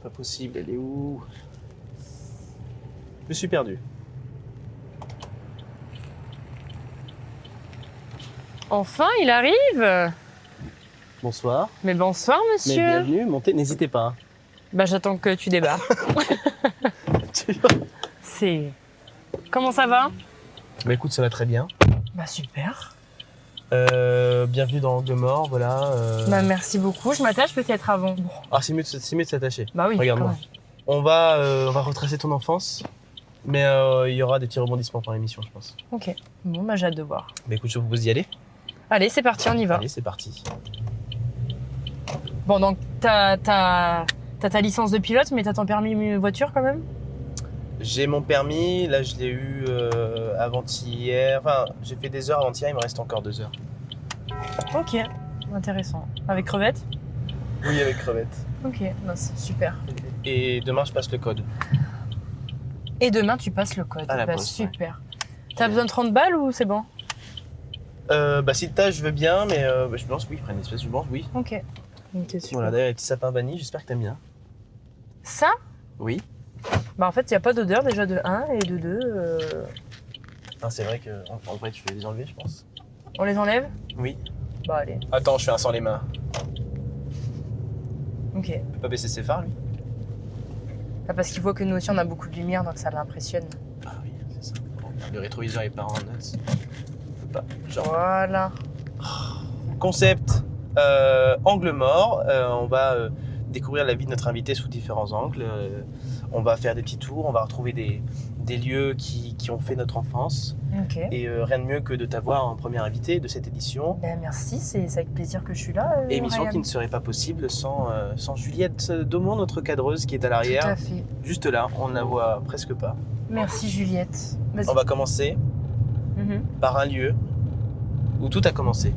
pas possible, elle est où? Je suis perdu. Enfin, il arrive. Bonsoir. Mais bonsoir, Mais monsieur. bienvenue, montez, n'hésitez pas. Bah, j'attends que tu débarques. C'est... Comment ça va? Bah écoute, ça va très bien. Bah, super. Bienvenue dans Angle Mort, voilà. Bah, merci beaucoup. Je m'attache peut-être avant. Bon. Ah, c'est mieux de s'attacher. Bah oui, Regarde-moi. quand même. On va retracer ton enfance, mais il y aura des petits rebondissements par l'émission, je pense. Ok. Bon, bah, j'ai hâte de voir. Bah écoute, je vous propose d'y aller. Allez, c'est parti, on y va. Allez, c'est parti. Bon, donc, t'as ta licence de pilote, mais t'as ton permis voiture quand même? J'ai mon permis, là je l'ai eu avant-hier. Enfin, j'ai fait des heures avant-hier, il me reste encore 2 heures. Ok. Intéressant. Avec crevette? Oui, avec crevette. Ok, non, c'est super. Et demain, je passe le code. Et demain, tu passes le code. À la Bah, poste, super. T'as besoin de 30 balles ou c'est bon? Bah si t'as, je veux bien, mais je pense oui, prenne une espèce, je pense oui. Ok. Ok, super. Voilà, d'ailleurs, les petits sapins vanille, j'espère que t'aimes bien. Ça? Oui. Bah en fait, il n'y a pas d'odeur déjà de 1 et de 2. Ah, c'est vrai que en vrai, tu vais les enlever, je pense. On les enlève? Oui. Bah allez. Attends, je fais un sans les mains. Ok. Il peut pas baisser ses phares, lui? Ah, parce qu'il voit que nous aussi on a beaucoup de lumière donc ça l'impressionne. Ah oui, c'est ça. Le rétroviseur est pas en notes. Je peux pas. Genre. Voilà. Concept angle mort. On va découvrir la vie de notre invité sous différents angles. On va faire des petits tours, on va retrouver des lieux qui ont fait notre enfance. Ok. Et rien de mieux que de t'avoir en première invité de cette édition. Ben merci, c'est avec plaisir que je suis là. Émission Ryan. qui ne serait pas possible sans Juliette Daumont, notre cadreuse qui est à Tout à l'arrière. fait. Juste là, on ne la voit presque pas. Merci Juliette. Vas-y. On va commencer Mhm. par un lieu où tout a commencé.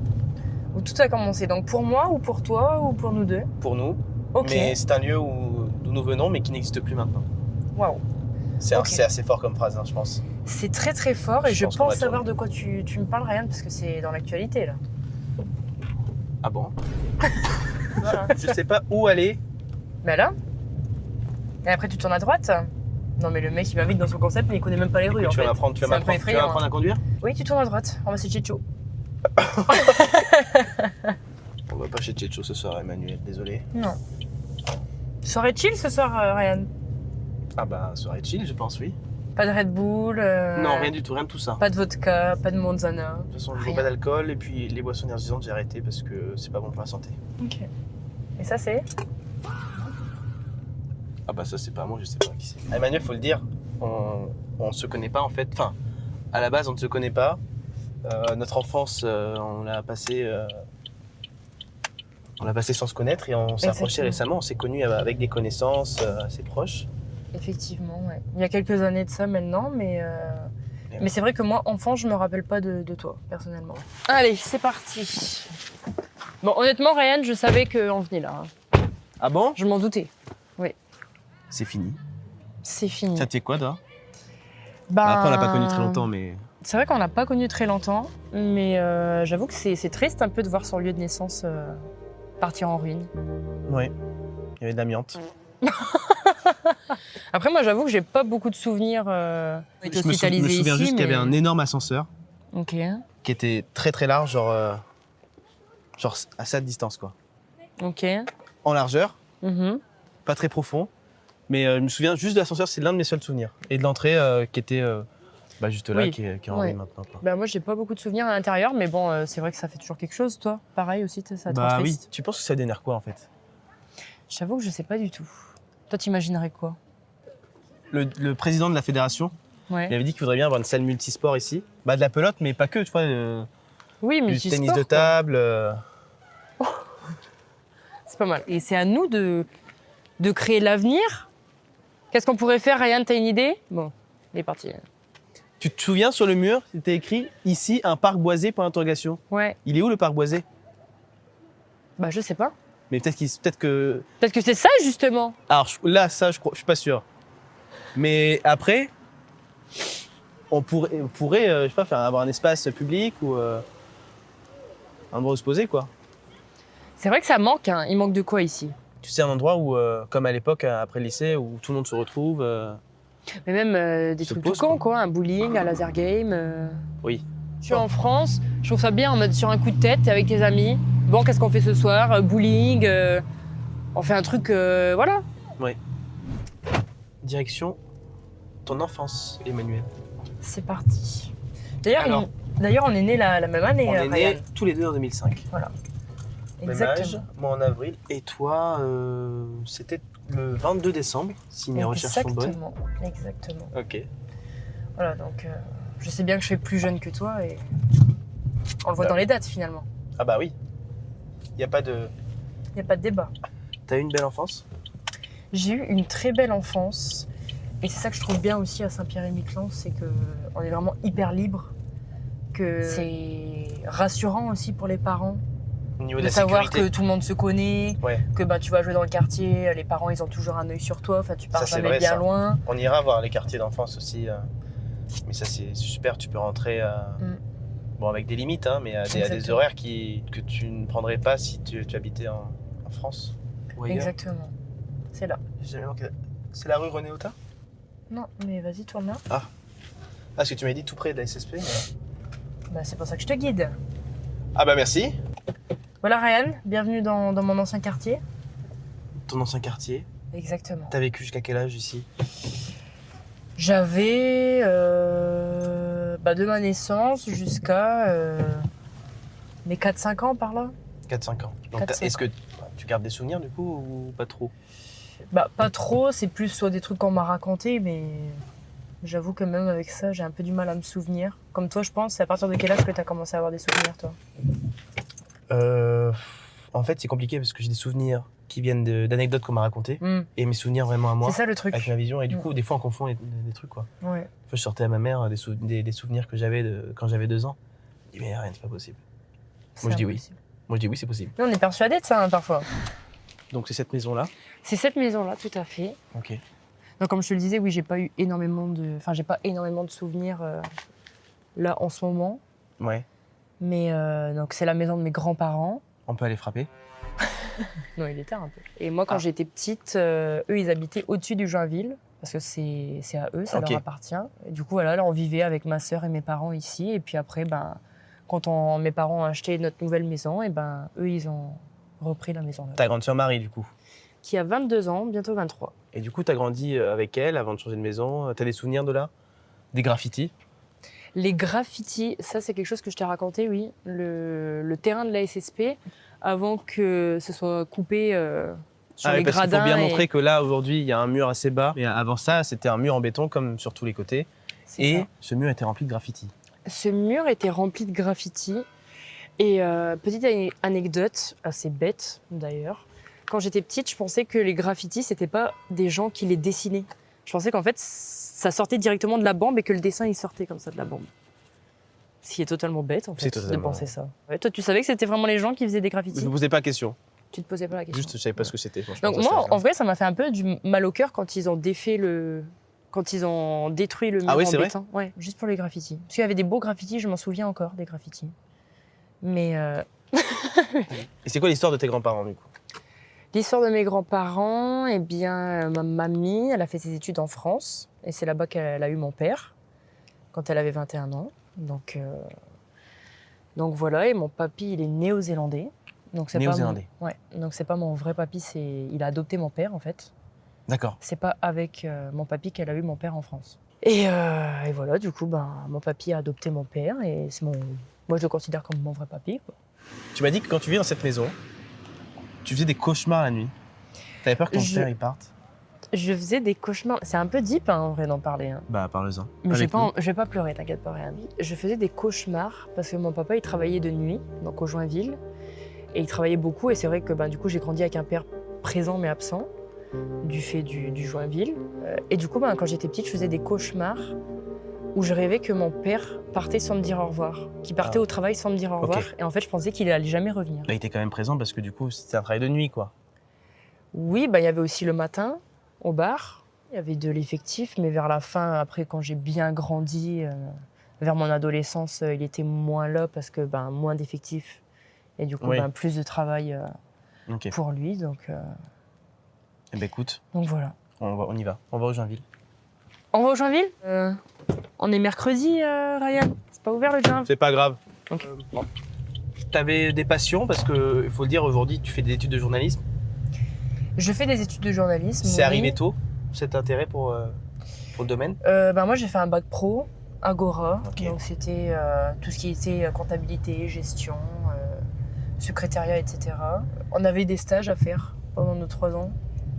Où tout a commencé. Donc pour moi ou pour toi ou pour nous deux? Pour nous. Ok. Mais c'est un lieu d'où nous venons mais qui n'existe plus maintenant. Waouh. C'est Ok. c'est assez fort comme phrase, hein, je pense. C'est très très fort et Je je pense qu'on va pense savoir tourner. de quoi tu me parles Ryan parce que c'est dans l'actualité là. Ah bon? Voilà. Je sais pas où aller. Ben là. Et après tu tournes à droite. Non mais le mec il m'invite dans son concept mais il connaît même pas les rues en Tu fait. vas m'apprendre C'est un peu effrayant, à conduire? Oui, tu tournes à droite. On va chez Checho. On va pas chez Tchetcho ce soir, Emmanuel, désolé. Non. Soirée chill ce soir, Ryan. Ah bah, soirée chill, je pense, oui. Pas de Red Bull. Non, rien du tout, rien de tout ça. Pas de vodka, pas de Monzana. De toute façon, je bois Rien. pas d'alcool et puis les boissons énergisantes, j'ai arrêté parce que c'est pas bon pour la santé. Ok. Et ça c'est? Ah bah ça, c'est pas moi, je sais pas qui c'est. Emmanuel, faut le dire, on se connaît pas en fait. Enfin, à la base, on ne se connaît pas. Notre enfance, on l'a passée sans se connaître et on s'est approché Exactement. récemment. On s'est connus avec des connaissances assez proches. Effectivement, ouais. Il y a quelques années de ça maintenant, mais c'est vrai que moi, enfant, je me rappelle pas de toi, personnellement. Allez, c'est parti. Bon, honnêtement, Ryan, je savais qu'on venait là. Hein. Ah bon? Je m'en doutais. C'est fini. C'est fini. Ça te fait quoi, toi? Ben, Après, on l'a pas connu très longtemps, mais... C'est vrai qu'on l'a pas connu très longtemps, mais j'avoue que c'est triste un peu de voir son lieu de naissance partir en ruine. Oui, il y avait de l'amiante. Après, moi, j'avoue que j'ai pas beaucoup de souvenirs Je me hospitalisés souviens ici, juste qu'il y avait mais- un énorme ascenseur Ok. qui était très très large, genre à cette distance, quoi. Ok. En largeur, Mhm. pas très profond, mais je me souviens juste de l'ascenseur, c'est l'un de mes seuls souvenirs. Et de l'entrée qui était juste là, Oui. qui est en Ouais. ruine maintenant, quoi. Bah moi j'ai pas beaucoup de souvenirs à l'intérieur, mais bon c'est vrai que ça fait toujours quelque chose, toi. Pareil aussi, ça te rend Bah oui, triste. tu penses que ça dénerve quoi en fait? J'avoue que je sais pas du tout. Toi t'imaginerais quoi? Le président de la fédération, Ouais. il avait dit qu'il voudrait bien avoir une salle multisport ici. Bah de la pelote, mais pas que, tu vois, Oui, mais du tennis de table. C'est pas mal. Et c'est à nous de créer l'avenir. Qu'est-ce qu'on pourrait faire, Ryan? T'as une idée? Bon, il est parti. Tu te souviens sur le mur, c'était écrit ici un parc boisé pour l'interrogation. Ouais. Il est où le parc boisé? Bah je sais pas. Mais peut-être que. Peut-être que c'est ça justement. Alors là, ça, je suis pas sûr. Mais après, on pourrait je sais pas, avoir un espace public ou un endroit où se poser, quoi. C'est vrai que ça manque. Hein. Il manque de quoi ici? Tu sais, un endroit où, comme à l'époque, après le lycée, où tout le monde se retrouve. Mais même des Se trucs tout pose, con, quoi. quoi. Un bowling, un laser game. Oui. Je suis en France, je trouve ça bien en mode sur un coup de tête, t'es avec tes amis. Bon, qu'est-ce qu'on fait ce soir? Bowling, on fait un truc, voilà. Ouais. Direction ton enfance, Emmanuel. C'est parti. D'ailleurs, Alors. on est nés la même année, On est Ryan. nés tous les deux en 2005. Voilà. Même Exactement. âge, moi en avril. Et toi, c'était le 22 décembre, si mes recherches sont bonnes. Exactement. Ok. Voilà, donc je sais bien que je suis plus jeune que toi et on le voit Bah dans oui. les dates finalement. Ah bah oui. Il n'y a pas de... Il n'y a pas de débat. T'as eu une belle enfance? J'ai eu une très belle enfance et c'est ça que je trouve bien aussi à Saint-Pierre-et-Miquelon, c'est qu'on est vraiment hyper libre, que c'est rassurant aussi pour les parents Au niveau de de la savoir sécurité. que tout le monde se connaît, Ouais. que bah, tu vas jouer dans le quartier, les parents ils ont toujours un œil sur toi, enfin tu pars Ça, c'est jamais vrai, bien ça. loin. On ira voir les quartiers d'enfance aussi. Mais ça, c'est super. Tu peux rentrer bon, avec des limites, hein, mais à des Exactement. horaires que tu ne prendrais pas si tu habitais en France. Ou ailleurs. Exactement. C'est là. J'ai jamais manqué. C'est la rue René Hautin? Non, mais vas-y, tourne là. Ah, parce que tu m'as dit tout près de la SSP. Bah, c'est pour ça que je te guide. Ah bah merci. Voilà Ryan, bienvenue dans mon ancien quartier. Ton ancien quartier. Exactement. T'as vécu jusqu'à quel âge ici? J'avais de ma naissance jusqu'à mes 4-5 ans par là. 4-5 ans. Donc 4-5 est-ce que tu gardes des souvenirs du coup ou pas trop? Bah pas trop, c'est plus soit des trucs qu'on m'a raconté, mais j'avoue que même avec ça, j'ai un peu du mal à me souvenir. Comme toi, je pense, c'est à partir de quel âge que tu as commencé à avoir des souvenirs, toi? En fait, c'est compliqué parce que j'ai des souvenirs qui viennent d'anecdotes qu'on m'a racontées et mes souvenirs vraiment à moi. C'est ça le truc. Avec ma vision. Et du coup, des fois, on confond des trucs quoi. Ouais. Des fois, je sortais à ma mère des souvenirs que j'avais quand j'avais 2 ans. Je dis, mais rien, c'est pas possible. Moi, je dis oui. Impossible. Moi, je dis oui, c'est possible. Nous, on est persuadés de ça hein, parfois. Donc, c'est cette maison-là. C'est cette maison-là, tout à fait. Ok. Donc, comme je te le disais, oui, j'ai pas énormément de souvenirs là en ce moment. Ouais. Mais donc, c'est la maison de mes grands-parents. On peut aller frapper. Non, il est tard un peu. Et moi, quand j'étais petite, eux, ils habitaient au-dessus du Joinville, parce que c'est à eux, ça Ok. leur appartient. Et du coup, voilà, là, on vivait avec ma sœur et mes parents ici. Et puis après, quand mes parents ont acheté notre nouvelle maison, et eux, ils ont repris la maison là. Ta grande sœur Marie, du coup. Qui a 22 ans, bientôt 23. Et du coup, t'as grandi avec elle avant de changer de maison. T'as des souvenirs de là? Des graffitis? Les graffitis, ça, c'est quelque chose que je t'ai raconté, oui. Le terrain de la SSP, avant que ce soit coupé sur les parce qu'il gradins. faut bien montrer que là, aujourd'hui, il y a un mur assez bas. Mais avant ça, c'était un mur en béton, comme sur tous les côtés. C'est Et ça. ce mur était rempli de graffitis. Ce mur était rempli de graffitis. Et petite anecdote, assez bête d'ailleurs, quand j'étais petite, je pensais que les graffitis, c'était pas des gens qui les dessinaient. Je pensais qu'en fait, ça sortait directement de la bande et que le dessin, il sortait comme ça de la bande. Ce qui est totalement bête, en fait, de penser ça. Ouais, toi, tu savais que c'était vraiment les gens qui faisaient des Je graffitis? ne me posais pas la question. Tu te posais pas la question? Juste, je savais pas ce que c'était. Donc moi, en vrai, ça m'a fait un peu du mal au cœur quand ils ont quand ils ont détruit le mur oui, en c'est vrai béton. Ouais, juste pour les graffitis. Parce qu'il y avait des beaux graffitis, je m'en souviens encore des graffitis. Mais Et c'est quoi l'histoire de tes grands-parents, du coup? l'histoire de mes grands-parents, eh bien, ma mamie, elle a fait ses études en France. Et c'est là-bas qu'elle a eu mon père, quand elle avait 21 ans. Donc voilà, et mon papy, il est néo-zélandais. Donc c'est Néo-zélandais. Ouais, donc c'est pas mon vrai papy, il a adopté mon père, en fait. D'accord. C'est pas avec mon papy qu'elle a eu mon père en France. Et voilà, du coup, mon papy a adopté mon père et moi je le considère comme mon vrai papy, quoi. Tu m'as dit que quand tu vis dans cette maison, tu faisais des cauchemars la nuit. T'avais peur que ton père il parte? Je faisais des cauchemars. C'est un peu deep, hein, en vrai, d'en parler. Hein. Bah, parle-en. Mais je vais pas pleurer, t'inquiète pas, rien. Je faisais des cauchemars parce que mon papa, il travaillait de nuit, donc au Joinville. Et il travaillait beaucoup. Et c'est vrai que du coup, j'ai grandi avec un père présent mais absent, du fait du Joinville. Et du coup, quand j'étais petite, je faisais des cauchemars où je rêvais que mon père partait sans me dire au revoir. Qu'il partait au travail sans me dire au revoir. Et en fait, je pensais qu'il allait jamais revenir. Là, il était quand même présent parce que du coup, c'était un travail de nuit, quoi. Oui, il y avait aussi le matin, au bar. Il y avait de l'effectif, mais vers la fin, après, quand j'ai bien grandi, vers mon adolescence, il était moins là parce que moins d'effectifs et du coup, Oui. plus de travail Ok. pour lui. Donc Eh ben écoute, Donc voilà. on y va. On va au Joinville. On va au Joinville On est mercredi, Ryan. C'est pas ouvert le Joinville? C'est pas grave. Ok. Bon. T'avais des passions parce que, il faut le dire, aujourd'hui, tu fais des études de journalisme. Je fais des études de journalisme. C'est arrivé tôt, cet intérêt pour le domaine? Moi, j'ai fait un bac pro, Agora. Ok. Donc, c'était tout ce qui était comptabilité, gestion, secrétariat, etc. On avait des stages à faire pendant nos 3 ans.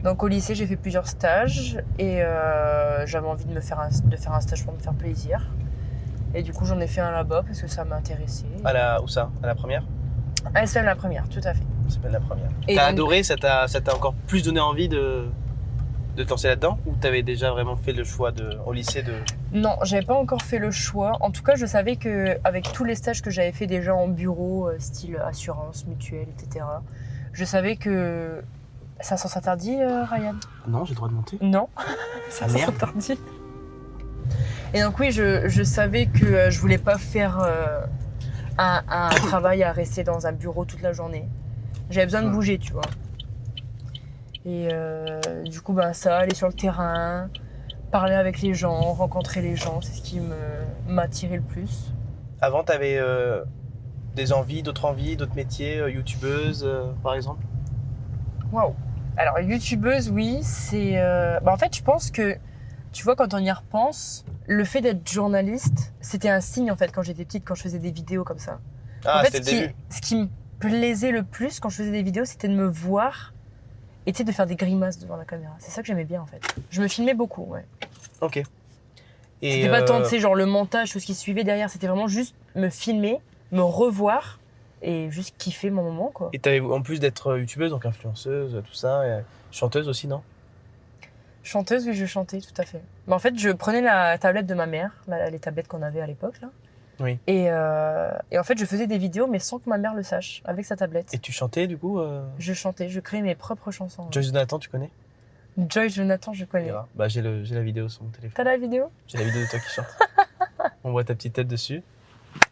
Donc, au lycée, j'ai fait plusieurs stages et j'avais envie de faire un stage pour me faire plaisir. Et du coup, j'en ai fait un là-bas parce que ça m'intéressait. Où ça? À la première? À SPM la première, tout à fait. C'est pas la première. Et T'as donc- adoré, ça t'a encore plus donné envie de te lancer là-dedans? Ou t'avais déjà vraiment fait le choix au lycée de... Non, j'avais pas encore fait le choix. En tout cas, je savais qu'avec tous les stages que j'avais fait déjà en bureau, style assurance, mutuelle, etc., je savais que ça s'interdit, Ryan. Non, j'ai le droit de monter. Non, ça Ah, merde. s'interdit. Et donc oui, je savais que je voulais pas faire un travail à rester dans un bureau toute la journée. J'avais besoin de bouger, tu vois. Et du coup, ça, aller sur le terrain, parler avec les gens, rencontrer les gens, c'est ce qui m'attirait le plus. Avant, t'avais d'autres envies, d'autres métiers, youtubeuse, par exemple? Waouh. Alors, youtubeuse, oui, c'est... en fait, je pense que, tu vois, quand on y repense, le fait d'être journaliste, c'était un signe, en fait, quand j'étais petite, quand je faisais des vidéos comme ça. Ah, En fait, c'était le début. ce qui me plaisait le plus quand je faisais des vidéos, c'était de me voir et de faire des grimaces devant la caméra. C'est ça que j'aimais bien, en fait. Je me filmais beaucoup, ouais. Ok. Et C'était pas tant, tu sais, genre le montage, tout ce qui suivait derrière, c'était vraiment juste me filmer, me revoir et juste kiffer mon moment, quoi. Et t'avais, en plus d'être youtubeuse, donc influenceuse, tout ça, chanteuse aussi, non? Chanteuse, oui, je chantais, tout à fait. Mais en fait, je prenais la tablette de ma mère, les tablettes qu'on avait à l'époque, là. Oui. Et en fait, je faisais des vidéos, mais sans que ma mère le sache, avec sa tablette. Et tu chantais, du coup Je chantais, je créais mes propres chansons. Joyce Jonathan, tu connais? Joy Jonathan, je connais. Ira. Bah, j'ai la vidéo sur mon téléphone. T'as la vidéo? J'ai la vidéo de toi qui chante. On voit ta petite tête dessus.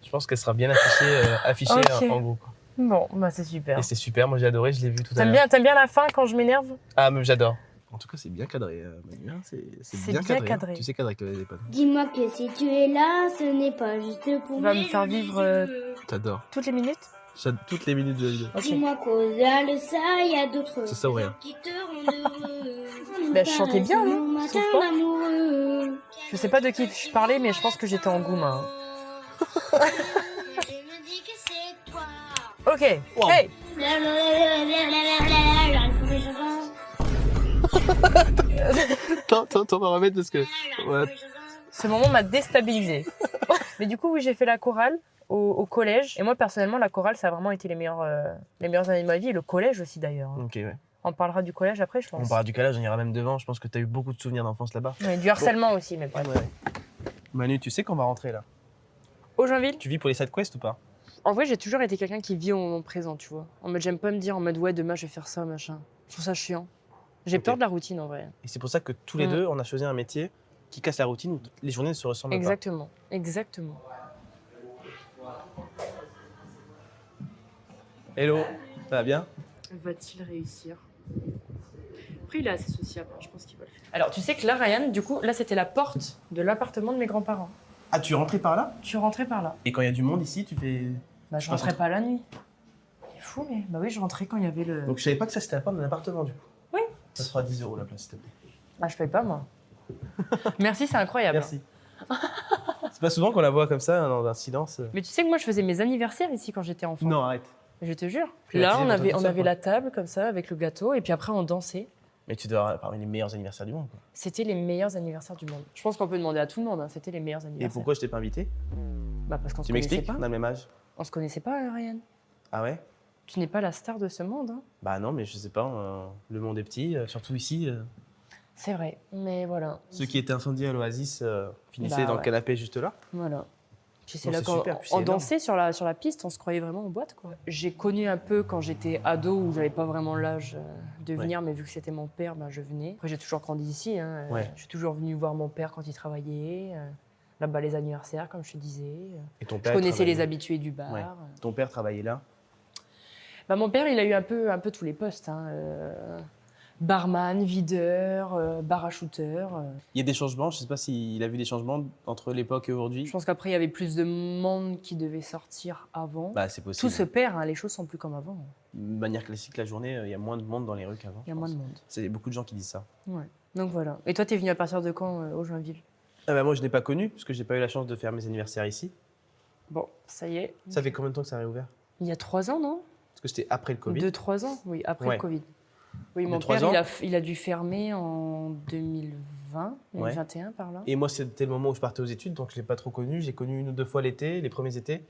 Je pense qu'elle sera bien affichée Ok. en gros, quoi. Bon, c'est super. Et c'est super, moi j'ai adoré, je l'ai vu tout à l'heure. T'aimes bien la fin quand je m'énerve? Ah, mais j'adore. En tout cas, c'est bien cadré, Manu, hein. C'est bien cadré. cadré. Tu sais cadrer avec le téléphone. Dis-moi que si tu es là, ce n'est pas juste pour Tu vas me faire vivre T'adores. toutes les minutes? Toutes les minutes de la vidéo. Ok. Dis-moi qu'au-delà de ça, il y a d'autres C'est ça ou rien? qui te rendent heureux. Bah, je chantais bien, non? Mon Tu trouves matin pas? d'amoureux. Je sais pas de qui je parlais, mais je pense que j'étais en gouma. Je me dis que c'est toi. Ok. Wow. Hey! J'arrive pour mes chansons. Attends, on va remettre parce que. Ouais. Ce moment m'a déstabilisée. Mais du coup, oui, j'ai fait la chorale au collège. Et moi, personnellement, la chorale, ça a vraiment été les meilleures années de ma vie. Et le collège aussi, d'ailleurs. Ok, ouais. On parlera du collège après, je pense. On parlera du calage, on ira même devant. Je pense que t'as eu beaucoup de souvenirs d'enfance là-bas. Ouais, du harcèlement aussi, mais pas. Ouais. Manu, tu sais qu'on va rentrer là. Au Joinville, Tu vis pour les side quests ou pas? en vrai, j'ai toujours été quelqu'un qui vit au moment présent, tu vois. En mode, j'aime pas me dire en mode, ouais, demain, je vais faire ça, machin. Je trouve ça chiant. J'ai Ok. peur de la routine, en vrai. Et c'est pour ça que tous les deux, on a choisi un métier qui casse la routine où les journées ne se ressemblent Exactement. Exactement. pas. Hello, ça va bien? Va-t-il réussir? Après, il est assez sociable, je pense qu'il va le faire. Alors, tu sais que là, Ryan, du coup, là, c'était la porte de l'appartement de mes grands-parents. Ah, tu es rentré par là? Tu rentrais par là. Et quand il y a du monde ici, tu fais. Bah, je Pas rentrais trop. pas la nuit. C'est fou, mais. Bah oui, je rentrais quand il y avait le. Donc je savais pas que ça c'était la porte d'un appartement du coup. Oui. Ça sera 10 € la place, s'il te plaît. Bah, je paye pas, moi. Merci, c'est incroyable. Merci. C'est pas souvent qu'on la voit comme ça, dans un silence. Mais tu sais que moi, je faisais mes anniversaires ici quand j'étais enfant. Non, arrête. Je te jure. Privatisé Là, on pour toi avait, tout on seul, avait quoi. la table comme ça, avec le gâteau, et puis après, on dansait. Mais tu dois avoir parmi les meilleurs anniversaires du monde, quoi. C'était les meilleurs anniversaires du monde. Je pense qu'on peut demander à tout le monde, hein, c'était les meilleurs Et anniversaires. pourquoi je t'ai pas invité? Bah, parce qu'on se Tu connaissait m'expliques? pas. On a le même âge. On se connaissait pas, Ryan. Ah ouais? Tu n'es pas la star de ce monde, hein. Bah non, mais je sais pas, le monde est petit, surtout ici. C'est vrai, mais voilà. Ceux qui étaient incendiés à l'Oasis finissaient Bah dans le ouais. canapé juste là. Voilà. Puis c'est Non, là c'est qu'on super, puis c'est on énorme. dansait sur la piste, on se croyait vraiment en boîte, quoi. J'ai connu un peu quand j'étais ado où j'avais pas vraiment l'âge de venir, mais vu que c'était mon père, ben je venais. Après j'ai toujours grandi ici, hein. Ouais. Je suis toujours venue voir mon père quand il travaillait. Là-bas les anniversaires, comme je te disais. Et ton Je père connaissais les travaillait- habitués du bar. Ouais. Ton père travaillait là. Bah, mon père, il a eu un peu tous les postes, hein. barman, videur, bar à shooter. Il y a des changements, je sais pas s'il a vu des changements entre l'époque et aujourd'hui. Je pense qu'après, il y avait plus de monde qui devait sortir avant. Bah, c'est possible. Tout se perd, hein, les choses sont plus comme avant. De manière classique, la journée, il y a moins de monde dans les rues qu'avant. Il y a moins de monde. C'est beaucoup de gens qui disent ça. Ouais. Donc voilà. Et toi, t'es venu à partir de quand au Joinville? Ah bah, moi, je n'ai pas connu, parce que j'ai pas eu la chance de faire mes anniversaires ici. Bon, ça y est. Ça fait combien de temps que ça a réouvert? Il y a 3 ans, non? Parce que c'était après le Covid. 2-3 ans, oui, après Ouais. le Covid. Oui, De mon 3 père, ans. il a dû fermer en 2020, Ouais. 2021 par là. Et moi, c'était le moment où je partais aux études, donc je l'ai pas trop connu. J'ai connu 1 ou 2 fois l'été, les premiers étés.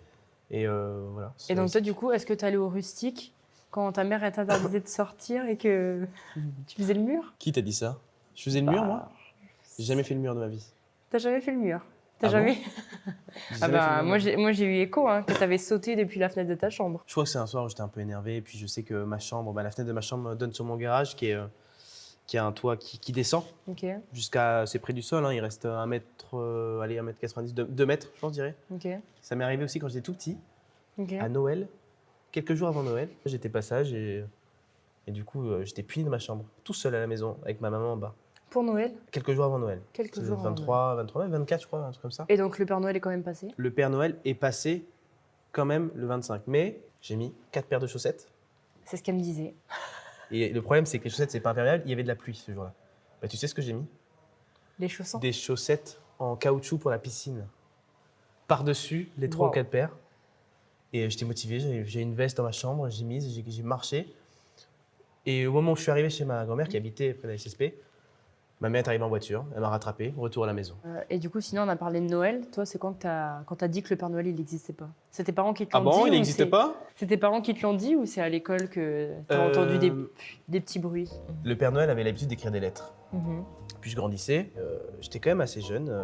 Et voilà. Et donc toi, du coup, est-ce que tu allais au rustique quand ta mère t'interdisait de sortir et que tu faisais le mur? Qui t'a dit ça? Je faisais le mur, moi? J'ai jamais fait le mur de ma vie. T'as jamais fait le mur? T'as Ah jamais? J'ai Ah jamais bah, fait le mur. moi j'ai eu écho hein, que t'avais sauté depuis la fenêtre de ta chambre. Je crois que c'est un soir où j'étais un peu énervé. Et puis je sais que ma chambre, la fenêtre de ma chambre donne sur mon garage qui a un toit qui descend Ok, jusqu'à. C'est près du sol, hein, il reste 1 mètre, allez, 1,90 m, 2 mètres, je pense, je dirais. ok, Ça m'est arrivé aussi quand j'étais tout petit, ok. à Noël, quelques jours avant Noël. J'étais passage et du coup, j'étais puni de ma chambre, tout seul à la maison, avec ma maman en bas. Pour Noël? Quelques jours avant Noël. Quelques C'est le jours avant 23 mai, 24, je crois, un truc comme ça. Et donc le Père Noël est quand même passé? Le Père Noël est passé quand même le 25. Mais j'ai mis 4 paires de chaussettes. C'est ce qu'elle me disait. Et le problème, c'est que les chaussettes, c'est pas imperméable. Il y avait de la pluie ce jour-là. Bah, tu sais ce que j'ai mis? Les chaussons? Des chaussettes en caoutchouc pour la piscine. Par-dessus les 3 ou Wow. 4 paires. Et j'étais motivé. J'ai une veste dans ma chambre. J'ai mise, j'ai marché. Et au moment où je suis arrivé chez ma grand-mère qui habitait près de la SSP, ma mère est arrivée en voiture. Elle m'a rattrapé. Retour à la maison. Et du coup, sinon, on a parlé de Noël. Toi, c'est quand t'as dit que le Père Noël, il n'existait pas? C'est tes parents qui te Ah l'ont dit? bon, il ou n'existait pas? C'est tes parents qui te l'ont dit ou c'est à l'école que t'as entendu des petits bruits? Le Père Noël avait l'habitude d'écrire des lettres. Mhm. Puis je grandissais, j'étais quand même assez jeune,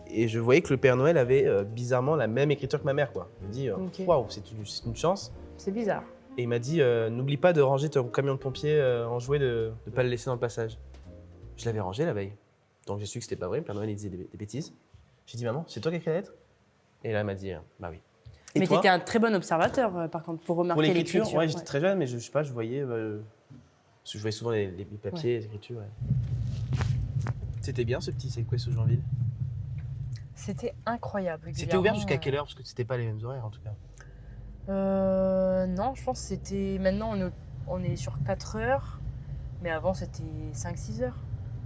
et je voyais que le Père Noël avait bizarrement la même écriture que ma mère, quoi. Il me dit, Ok. waouh, c'est une chance. C'est bizarre. Et il m'a dit, n'oublie pas de ranger ton camion de pompier en jouet, de ne pas le laisser dans le passage. Je l'avais rangé la veille. Donc j'ai su que c'était pas vrai, le Père Noël il disait des bêtises. J'ai dit, maman, c'est toi qui as écrit la lettre? Et là, elle m'a dit, bah oui. Et Mais toi, t'étais un très bon observateur, par contre, pour pour remarquer l'écriture, l'écriture. ouais, j'étais très jeune, mais je sais pas, je voyais, parce que je voyais souvent les papiers, les écritures. Ouais. C'était bien ce petit Sequest au Joinville. C'était incroyable. C'était ouvert jusqu'à quelle heure? Parce que c'était pas les mêmes horaires en tout cas. Non, je pense que c'était. Maintenant, on est sur 4 heures, mais avant, c'était 5-6 heures.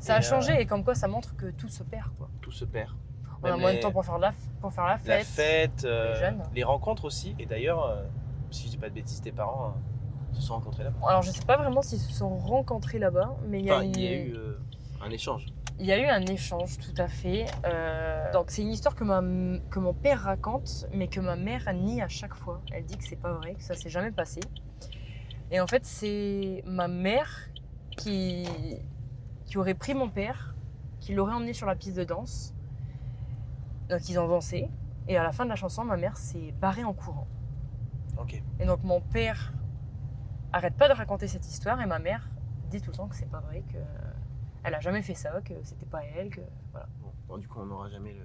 Ça a Et, changé et comme quoi, ça montre que tout se perd, quoi. Tout se perd. On a Même moins de les- temps pour faire la fête. La fête, les jeunes. les rencontres aussi. Et d'ailleurs, si je dis pas de bêtises, tes parents se sont rencontrés là-bas. Alors, je sais pas vraiment s'ils se sont rencontrés là-bas, mais il y a Enfin, il y a eu un échange. Il y a eu un échange, tout à fait. Donc c'est une histoire que mon père raconte, mais que ma mère nie à chaque fois. Elle dit que c'est pas vrai, que ça s'est jamais passé. Et en fait, c'est ma mère qui aurait pris mon père, qui l'aurait emmené sur la piste de danse. Donc ils ont dansé. Et à la fin de la chanson, ma mère s'est barrée en courant. Ok. Et donc mon père arrête pas de raconter cette histoire et ma mère dit tout le temps que c'est pas vrai, que elle a jamais fait ça, que c'était pas elle, que voilà. Bon, du coup, on n'aura jamais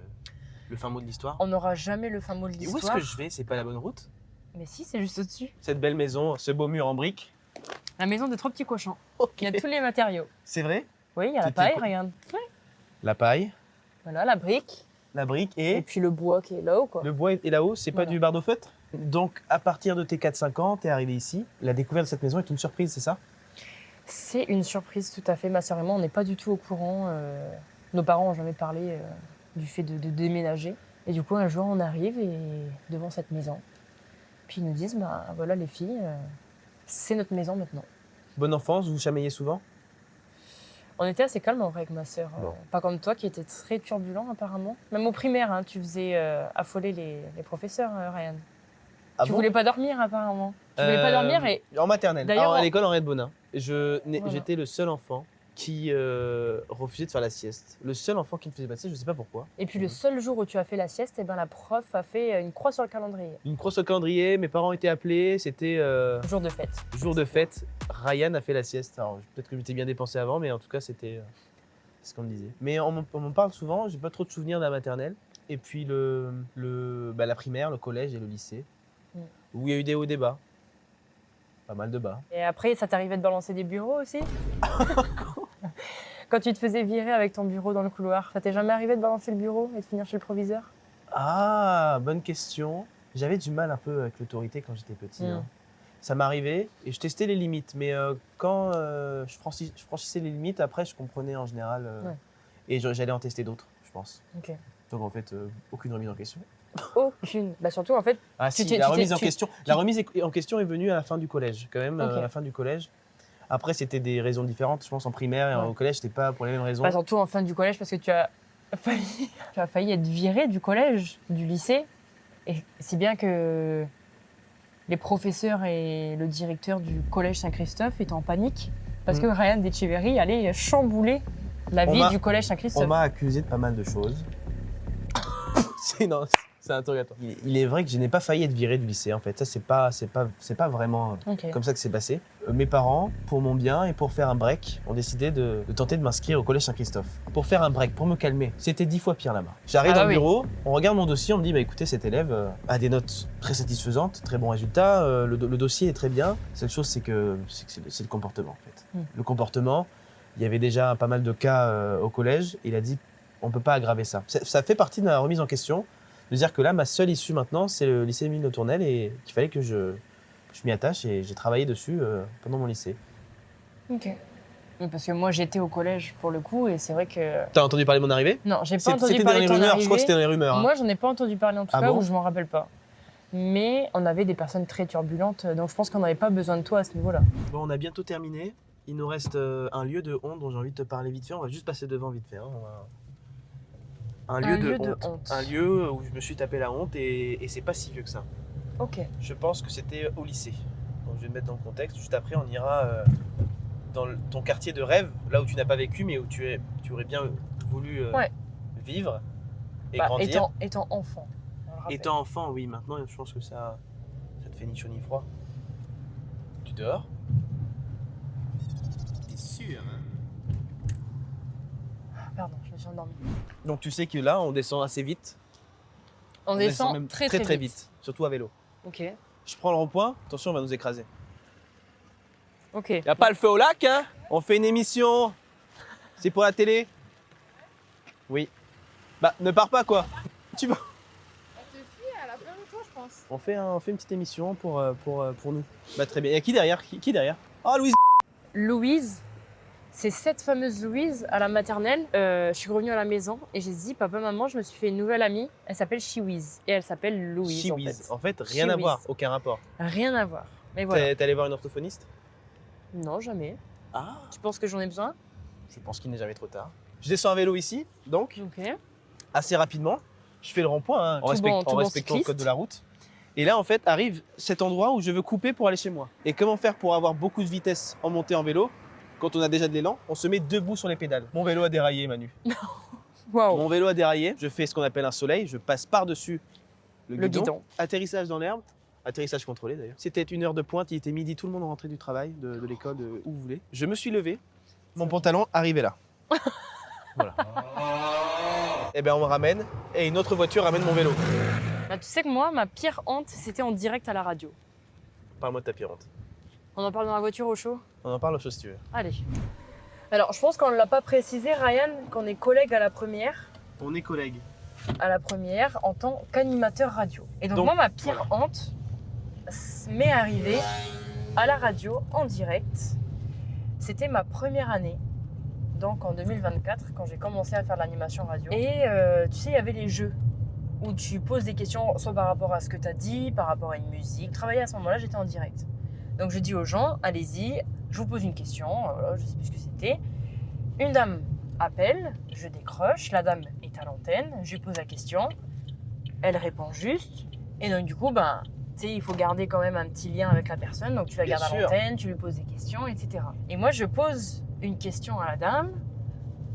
le fin mot de l'histoire. On n'aura jamais le fin mot de Et où est-ce l'histoire. que je vais? C'est pas la bonne route? Mais si, c'est juste au-dessus. Cette belle maison, ce beau mur en briques. La maison des 3 petits cochons. Ok. Il y a tous les matériaux. C'est vrai? Oui, il y a la C'était paille, quoi regarde. Ouais. La paille, Voilà, la brique. la brique Et et puis le bois qui est là-haut, quoi. le bois est là-haut, c'est pas Voilà. du bardeau feutre? Donc, à partir de tes 4-5 ans, t'es arrivé ici. La découverte de cette maison est une surprise, c'est ça? C'est une surprise, tout à fait. Ma sœur et moi, on n'est pas du tout au courant. Nos parents n'ont jamais parlé du fait de déménager. Et du coup, un jour, on arrive devant cette maison. Puis ils nous disent, bah voilà les filles, c'est notre maison maintenant. Bonne enfance, vous vous chamaillez souvent? On était assez calme en vrai avec ma sœur. Bon. Pas comme toi qui était très turbulent apparemment. Même au primaire, hein, tu faisais affoler les professeurs, Ryan. Ah Tu bon? voulais pas dormir apparemment. Tu voulais pas dormir et En maternelle. D'ailleurs, Alors, à en- l'école Henriette Bonin. J'étais Voilà. le seul enfant qui refusait de faire la sieste. Le seul enfant qui ne faisait pas de sieste, je ne sais pas pourquoi. Et puis le seul jour où tu as fait la sieste, eh ben, la prof a fait une croix sur le calendrier. Une crosse au calendrier, mes parents étaient appelés, c'était Jour de fête. jour de fête. Ryan a fait la sieste. Alors peut-être que je m'étais bien dépensé avant, mais en tout cas c'était ce qu'on me disait. Mais on m'en parle souvent, j'ai pas trop de souvenirs de la maternelle. Et puis la primaire, le collège et le lycée, Mm. où il y a eu des hauts débats. Pas mal de bas. Et après, ça t'arrivait de balancer des bureaux aussi? Quand tu te faisais virer avec ton bureau dans le couloir, ça t'est jamais arrivé de balancer le bureau et de finir chez le proviseur? Ah, bonne question. J'avais du mal un peu avec l'autorité quand j'étais petit. Hein. Ça m'arrivait et je testais les limites. Mais quand je franchissais les limites, après, je comprenais en général. Et j'allais en tester d'autres, je pense. Ok. Donc en fait, aucune remise en question. Aucune. Bah surtout, en fait, Ah si, la remise en question est venue à la fin du collège, quand même, à la fin du collège. Après, c'était des raisons différentes. Je pense en primaire et au collège, c'était pas pour les mêmes raisons. Bah, surtout en fin du collège, parce que tu as failli être viré du collège, du lycée. Et si bien que les professeurs et le directeur du collège Saint-Christophe étaient en panique parce que Ryan Etcheverry allait chambouler la vie du collège Saint-Christophe. On m'a accusé de pas mal de choses. C'est interrogatoire. Il est vrai que je n'ai pas failli être viré du lycée en fait. Ça c'est pas vraiment comme ça que c'est passé. Mes parents, pour mon bien et pour faire un break, ont décidé de tenter de m'inscrire au collège Saint-Christophe. Pour faire un break, pour me calmer. C'était 10 fois pire là-bas. J'arrive dans le bureau, on regarde mon dossier, on me dit bah écoutez cet élève a des notes très satisfaisantes, très bons résultats, le dossier est très bien. La seule chose c'est le comportement en fait. Le comportement, il y avait déjà pas mal de cas au collège. Il a dit on peut pas aggraver ça. Ça fait partie de la remise en question. De dire que là, ma seule issue maintenant, c'est le lycée Émile de Tournelle et qu'il fallait que je m'y attache et j'ai travaillé dessus pendant mon lycée. Ok. Oui, parce que moi, j'étais au collège pour le coup et c'est vrai que... T'as entendu parler de mon arrivée? Non, j'ai pas entendu parler de ton arrivée. Je crois que c'était dans les rumeurs. Hein. Moi, j'en ai pas entendu parler en tout cas, bon ou je m'en rappelle pas. Mais on avait des personnes très turbulentes, donc je pense qu'on n'avait pas besoin de toi à ce niveau-là. Bon, on a bientôt terminé. Il nous reste un lieu de honte dont j'ai envie de te parler vite fait. On va juste passer devant vite fait. Hein. Un lieu de honte. Un lieu où je me suis tapé la honte et c'est pas si vieux que ça. Ok. Je pense que c'était au lycée. Donc je vais me mettre dans le contexte. Juste après, on ira dans ton quartier de rêve, là où tu n'as pas vécu, mais où tu aurais bien voulu vivre et grandir. Étant enfant. Étant enfant, oui. Maintenant, je pense que ça te fait ni chaud ni froid. Tu dors? T'es sûr, hein? Pardon, je me suis endormie. Donc tu sais que là, on descend assez vite. On descend même très vite. Surtout à vélo. Ok. Je prends le rond-point, attention, on va nous écraser. Ok. Y a pas le feu au lac, hein? On fait une émission. C'est pour la télé? Oui. Bah, ne pars pas, quoi. Tu vas. On te fuit à la fin de toi, je pense. On fait une petite émission pour nous. Bah, très bien. Y a qui derrière? Qui derrière? Oh, Louise. Louise. C'est cette fameuse Louise à la maternelle. Je suis revenue à la maison et j'ai dit papa, maman, je me suis fait une nouvelle amie. Elle s'appelle Chiwiz et elle s'appelle Louise. Chiwiz. En fait, rien à voir, aucun rapport. Rien à voir. Mais voilà. T'es allé voir une orthophoniste? Non, jamais. Ah. Tu penses que j'en ai besoin? Je pense qu'il n'est jamais trop tard. Je descends à vélo ici, donc Ok. assez rapidement. Je fais le rond-point hein, en respectant le code de la route. Et là, en fait, arrive cet endroit où je veux couper pour aller chez moi. Et comment faire pour avoir beaucoup de vitesse en montée en vélo? Quand on a déjà de l'élan, on se met debout sur les pédales. Mon vélo a déraillé, Manu. Wow. Mon vélo a déraillé. Je fais ce qu'on appelle un soleil. Je passe par-dessus le guidon. Atterrissage dans l'herbe. Atterrissage contrôlé d'ailleurs. C'était 1 heure de pointe. Il était midi. Tout le monde rentrait du travail, de l'école, où vous voulez. Je me suis levé. Mon pantalon arrivait là. Voilà. Et bien, on me ramène. Et une autre voiture ramène mon vélo. Bah, tu sais que moi, ma pire honte, c'était en direct à la radio. Parle-moi de ta pire honte. On en parle dans la voiture au chaud? On en parle au chaud si tu veux. Allez. Alors, je pense qu'on ne l'a pas précisé, Ryan, qu'on est collègues à la première. On est collègues. À la première, en tant qu'animateur radio. Et donc moi, ma pire honte m'est arrivée à la radio, en direct. C'était ma première année, donc en 2024, quand j'ai commencé à faire de l'animation radio. Et tu sais, il y avait les jeux, où tu poses des questions, soit par rapport à ce que tu as dit, par rapport à une musique. Je travaillais à ce moment-là, j'étais en direct. Donc je dis aux gens, allez-y, je vous pose une question, voilà, je ne sais plus ce que c'était. Une dame appelle, je décroche, la dame est à l'antenne, je lui pose la question, elle répond juste, et donc du coup, ben, tu sais, il faut garder quand même un petit lien avec la personne, donc tu la gardes à l'antenne, tu lui poses des questions, etc. Et moi, je pose une question à la dame,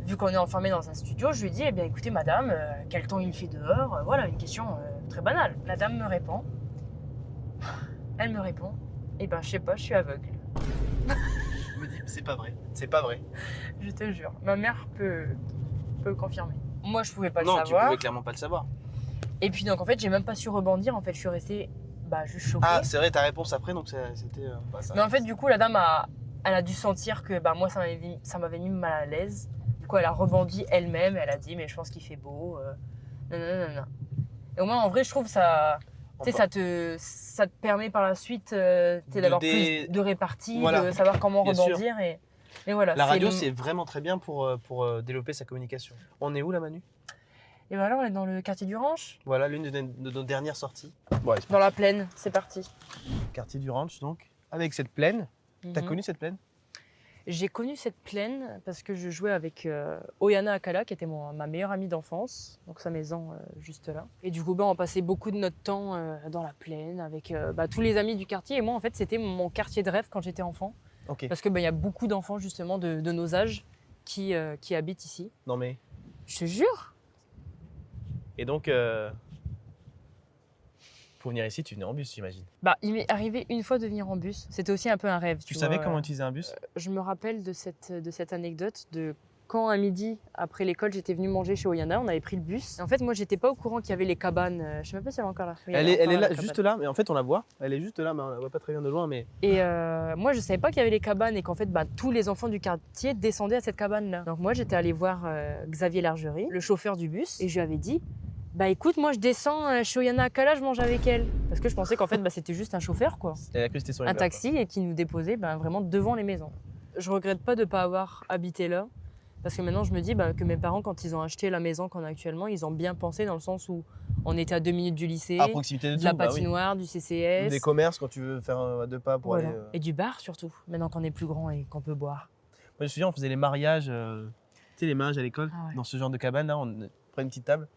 vu qu'on est enfermé dans un studio, je lui dis, eh bien écoutez madame, quel temps il fait dehors, voilà, une question très banale. La dame me répond, elle me répond, eh ben je sais pas, je suis aveugle. Je me dis, c'est pas vrai, c'est pas vrai. Je te jure, ma mère peut le confirmer. Moi, je pouvais pas le Non, savoir. tu pouvais clairement pas le savoir. Et puis donc en fait, j'ai même pas su rebondir. En fait, je suis restée bah, juste choquée. Ah, c'est vrai, ta réponse après, donc c'était. Mais en fait, du coup, la dame elle a dû sentir que bah, moi, ça m'avait mis mal à l'aise. Du coup, elle a rebondi elle-même. Elle a dit, mais je pense qu'il fait beau. Non. Et au moins, en vrai, je trouve ça. Tu sais, ça te permet par la suite d'avoir plus de répartie, voilà. de savoir comment Bien rebondir. Et voilà. La radio, c'est vraiment très bien pour développer sa communication. On est où là, Manu? Et voilà, on est dans le quartier du Ranch. Voilà, l'une de nos dernières sorties. Bon, Dans la plaine, c'est parti. Quartier du Ranch, donc. Avec cette plaine. T'as Mhm. connu cette plaine? J'ai connu cette plaine parce que je jouais avec Oyana Akala, qui était ma meilleure amie d'enfance, donc sa maison juste là. Et du coup, on passait beaucoup de notre temps dans la plaine avec tous les amis du quartier. Et moi, en fait, c'était mon quartier de rêve quand j'étais enfant. Ok. Parce que y a beaucoup d'enfants justement de nos âges qui habitent ici. Non mais. Je te jure. Et donc, pour venir ici, tu venais en bus, j'imagine. Bah, il m'est arrivé une fois de venir en bus. C'était aussi un peu un rêve. Tu vois. savais comment utiliser un bus? Je me rappelle de cette anecdote de quand à midi, après l'école, j'étais venue manger chez Oyana, on avait pris le bus. Et en fait, moi, j'étais pas au courant qu'il y avait les cabanes. Je sais même pas si elle est encore là. Oui, Elle est encore là, la juste cabane. là, mais en fait, on la voit. Elle est juste là, mais on la voit pas très bien de loin. Mais Et moi, je savais pas qu'il y avait les cabanes et qu'en fait, tous les enfants du quartier descendaient à cette cabane-là. Donc moi, j'étais allée voir Xavier Largerie, le chauffeur du bus, et je lui avais dit, bah écoute, moi, je descends chez Oyana Akala, je mange avec elle. Parce que je pensais qu'en fait, c'était juste un chauffeur, quoi. elle a cru que c'était sur les Un blagues, taxi et qui nous déposait vraiment devant les maisons. Je regrette pas de ne pas avoir habité là. Parce que maintenant, je me dis que mes parents, quand ils ont acheté la maison qu'on a actuellement, ils ont bien pensé dans le sens où on était à 2 minutes du lycée, quoi. À proximité de de tout, la bah oui. patinoire, du CCS. Des commerces quand tu veux faire un deux pas pour Voilà. aller. Et du bar surtout, maintenant qu'on est plus grand et qu'on peut boire. Moi, je me souviens, on faisait les mariages, tu sais, les mariages à l'école, Ah ouais. dans ce genre de cabane là, on prenait une petite table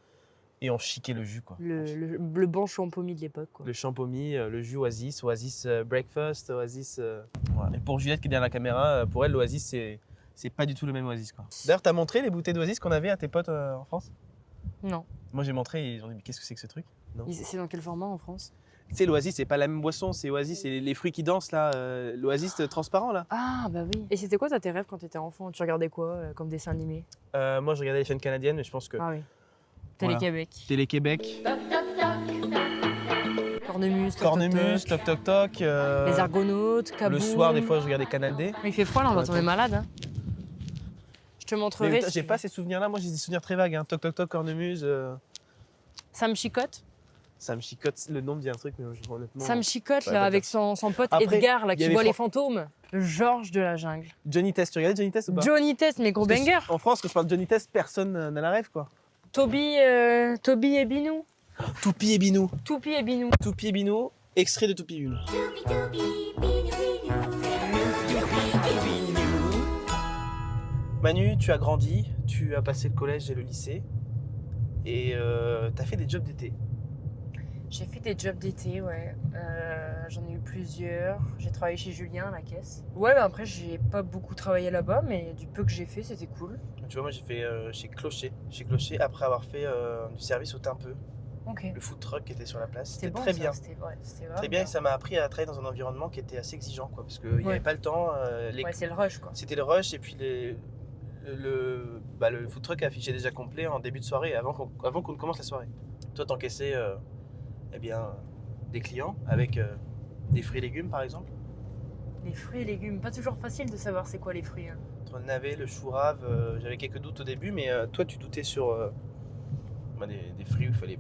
et on chiquait le jus, quoi. Le bon champomis de l'époque. Quoi. Le champomis, le jus Oasis, Oasis Breakfast, Oasis. Voilà. Et pour Juliette qui est derrière la caméra, pour elle, l'Oasis, c'est pas du tout le même Oasis, quoi. D'ailleurs, t'as montré les bouteilles d'Oasis qu'on avait à tes potes en France? Non. Moi, j'ai montré et ils ont dit, mais qu'est-ce que c'est que ce truc? Non. C'est dans quel format en France? Tu sais, l'Oasis, c'est pas la même boisson, c'est Oasis, c'est les fruits qui dansent là, l'Oasis transparent là. Ah bah oui. Et c'était quoi tes rêves quand t'étais enfant? Tu regardais quoi comme dessin animé? Moi, je regardais les chaînes canadiennes, mais je pense que. Ah oui. Voilà. Télé-Québec. Télé-Québec, Cornemuse, toc, Cornemuse, toc, Toc Toc Toc. Les Argonautes, Kaboom. Le soir, des fois, je regardais Canal D. Il fait froid là, on va tomber malade. Hein. Je te montrerai. Mais si j'ai tu pas veux. ces souvenirs-là, moi j'ai des souvenirs très vagues. Hein. Toc Toc Toc, Cornemuse. Ça me chicote. Ça me chicote, le nom me dit un truc, mais honnêtement. Ça me chicote ouais, là pas avec bien. son pote Après, Edgar là il y qui avait voit les Fran- fantômes. Le Georges de la jungle. Johnny Test, tu regardais Johnny Test ou pas? Johnny Test, mais gros Parce que banger. En France, quand je parle de Johnny Test, personne n'a la rêve quoi. Toby et Binou. Toupi et Binou. Toupie et Binou. Toupi et Binou, extrait de Toupi et Binou. Manu, tu as grandi, tu as passé le collège et le lycée. Et tu as fait des jobs d'été. J'ai fait des jobs d'été, ouais. J'en ai eu plusieurs. J'ai travaillé chez Julien à la caisse. Ouais, mais après, j'ai pas beaucoup travaillé là-bas, mais du peu que j'ai fait, c'était cool. Tu vois, moi j'ai fait chez Clocher. Chez Clocher, après avoir fait du service au Timpeux, Ok. le food truck qui était sur la place. C'était bon, très ça, bien. C'était vraiment Très bien, et ça m'a appris à travailler dans un environnement qui était assez exigeant, quoi, parce qu'il n'y Ouais. avait pas le temps. Ouais, c'est le rush, quoi. C'était le rush, et puis le food truck affichait déjà complet en début de soirée, avant qu'on ne commence la soirée. Toi, t'encaissais des clients avec des fruits et légumes, par exemple. Les fruits et légumes, pas toujours facile de savoir c'est quoi les fruits. Hein. Entre le navet, le chou rave, j'avais quelques doutes au début, mais toi, tu doutais sur des fruits où il fallait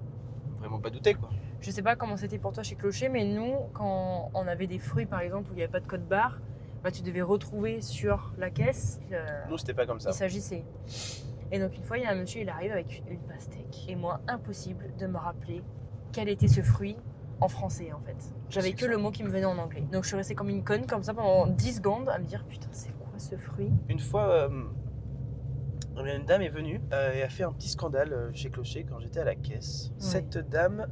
vraiment pas douter, quoi. Je sais pas comment c'était pour toi chez Clocher, mais nous, quand on avait des fruits par exemple où il n'y avait pas de code barre, tu devais retrouver sur la caisse. Nous, c'était pas comme ça. Il s'agissait. Et donc une fois, il y a un monsieur, il arrive avec une pastèque. Et moi, impossible de me rappeler quel était ce fruit en français en fait. J'avais C'est que ça. le mot qui me venait en anglais. Donc je suis restée comme une conne comme ça pendant 10 secondes à me dire putain c'est quoi ce fruit? Une fois, une dame est venue et a fait un petit scandale chez Clocher quand j'étais à la caisse. Ouais. Cette dame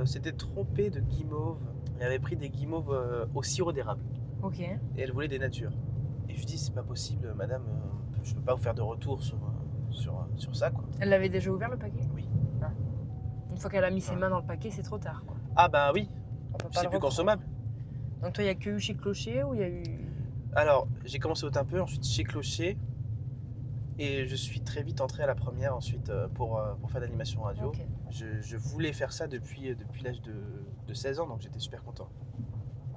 s'était trompée de guimauve. Elle avait pris des guimauves au sirop d'érable Ok. et elle voulait des natures. Et je lui dis c'est pas possible, madame, je peux pas vous faire de retour sur ça, quoi. Elle l'avait déjà ouvert le paquet? Oui. Ah. Une fois qu'elle a mis ses Ouais. mains dans le paquet, c'est trop tard quoi. Ah bah oui, On peut pas c'est le plus reprendre. consommable. Donc toi, il y a que eu chez Clocher ou il y a eu... Alors, j'ai commencé au Timpeux, ensuite chez Clocher. Et je suis très vite entré à la première ensuite pour faire de l'animation radio. Ok. Je voulais faire ça depuis l'âge de 16 ans, donc j'étais super content.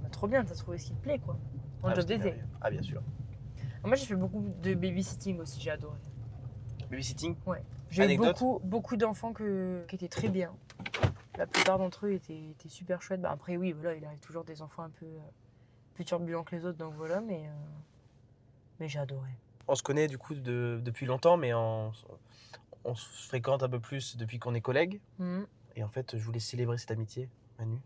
Bah, trop bien, t'as trouvé ce qui te plaît quoi. En job c'était d'été. merveilleux. Ah, bien sûr. Moi j'ai fait beaucoup de babysitting aussi, j'ai adoré. Babysitting. J'ai eu Anecdote beaucoup d'enfants qui étaient très bien. La plupart d'entre eux étaient super chouettes. Bah, après oui, voilà, il arrive toujours des enfants un peu plus turbulents que les autres, donc voilà, mais j'ai adoré. On se connaît du coup depuis longtemps, mais on se fréquente un peu plus depuis qu'on est collègues. Mhm. Et en fait, je voulais célébrer cette amitié, Manu,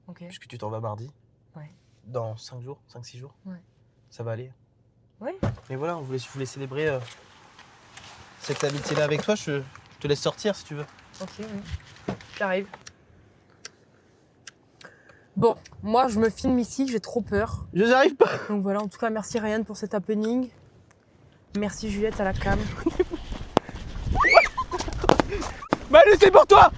Ok. puisque tu t'en vas mardi. Ouais. Dans 5 jours, 5-6 jours. Ouais. Ça va aller. Ouais. Mais voilà, je voulais célébrer cette amitié-là avec toi. Je te laisse sortir si tu veux. Ok, oui. J'arrive. Bon, moi je me filme ici, j'ai trop peur. Je n'arrive pas. Donc voilà, en tout cas, merci Ryan pour cet happening. Merci Juliette à la cam. Manu, c'est pour toi.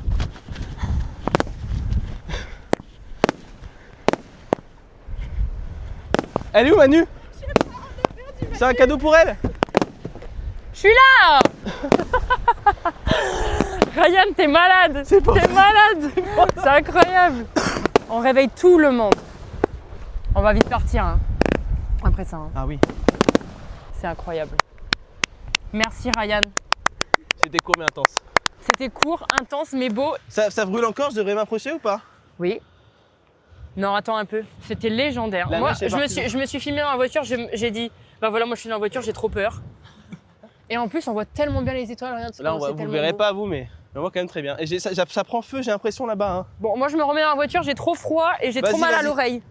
Elle est où, Manu? C'est un cadeau pour elle? Je suis là. Ryan, t'es malade. C'est pour T'es malade. C'est incroyable. On réveille tout le monde. On va vite partir hein. Après ça. Hein. Ah oui. C'est incroyable. Merci Ryan. C'était court mais intense. C'était court, intense, mais beau. Ça brûle encore, je devrais m'approcher ou pas? Oui. Non, attends un peu. C'était légendaire. La Moi, neige est partie. je me suis filmé dans la voiture. J'ai dit, bah voilà, moi je suis dans la voiture, j'ai trop peur. Et en plus, on voit tellement bien les étoiles. Regarde, Là, vous le verrez pas vous, mais on voit quand même très bien. Et ça prend feu, j'ai l'impression là-bas. Hein. Bon, moi je me remets dans la voiture, j'ai trop froid et j'ai trop Vas-y, mal à vas-y. l'oreille.